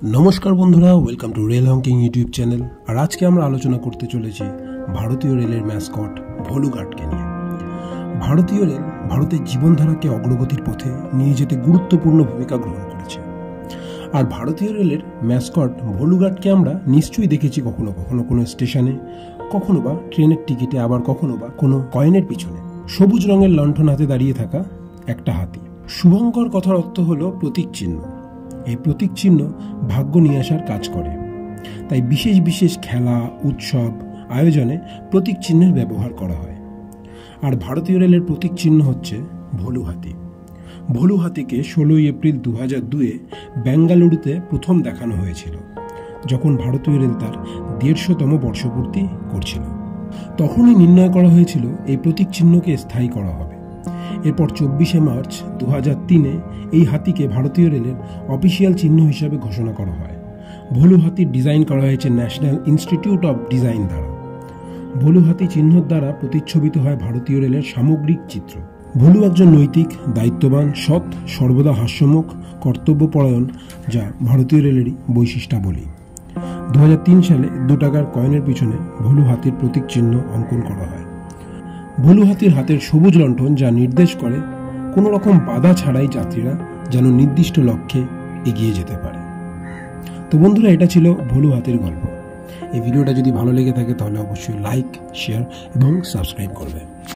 নমস্কার বন্ধুরা, welcome to rail হংকিং ইউটিউব চ্যানেল। আর আজকে আমরা আলোচনা করতে চলেছি ভারতীয় রেলের ম্যাসকট ভলুঘাটকে নিয়ে। ভারতীয় রেল ভারতের জীবনধারাকে অগ্রগতির পথে নিয়ে যেতে গুরুত্বপূর্ণ ভূমিকা গ্রহণ করেছে। আর ভারতীয় রেলের ম্যাসকট ভলুঘাটকে আমরা নিশ্চয়ই দেখেছি কখনো কখনো কোনো স্টেশনে, কখনো বা ট্রেনের টিকিটে, আবার কখনো বা কোনো কয়েনের পিছনে সবুজ রঙের লণ্ঠন হাতে দাঁড়িয়ে থাকা একটা হাতি। শুভঙ্কর কথার অর্থ হলো প্রতীক চিহ্ন। এই প্রতীক চিহ্ন ভাগ্য নিয়ে আসার কাজ করে। তাই বিশেষ বিশেষ খেলা, উৎসব, আয়োজনে প্রতীক চিহ্নের ব্যবহার করা হয়। আর ভারতীয় রেলের প্রতীক চিহ্ন হচ্ছে ভলু হাতি। ভলু হাতিকে 16 এপ্রিল 2002-এ বেঙ্গালুরুতে প্রথম দেখানো হয়েছিল, যখন ভারতীয় রেল তার 150তম বর্ষপূর্তি করছিল। তখনই নির্ণয় করা হয়েছিল এই প্রতীক চিহ্নকে স্থায়ী করা হবে। এরপর 24শে মার্চ 2003-এ এই হাতিকে ভারতীয় রেলের অফিসিয়াল চিহ্ন হিসাবে ঘোষণা করা হয়। ভলু হাতির ডিজাইন করা হয়েছে ন্যাশনাল ইনস্টিটিউট অব ডিজাইন দ্বারা। ভলু হাতি চিহ্ন দ্বারা প্রতিচ্ছবিত হয় ভারতীয় রেলের সামগ্রিক চিত্র। ভলু একজন নৈতিক, দায়িত্ববান, সৎ, সর্বদা হাস্যমুখ, কর্তব্যপরায়ণ, যা ভারতীয় রেলেরই বৈশিষ্ট্যাবলী। 2003 সালে 2 টাকার কয়েনের পিছনে ভলু হাতির প্রতীক চিহ্ন অঙ্কন করা হয়। ভলু হাতির হাতের সবুজ লণ্ঠন যা নির্দেশ করে কোনো রকম বাধা ছাড়াই যাত্রীরা যেন নির্দিষ্ট লক্ষ্যে এগিয়ে যেতে পারে। তো বন্ধুরা, এটা ছিল ভলু হাতির গল্প। এই ভিডিওটা যদি ভালো লেগে থাকে তাহলে অবশ্যই লাইক, শেয়ার এবং সাবস্ক্রাইব করবে।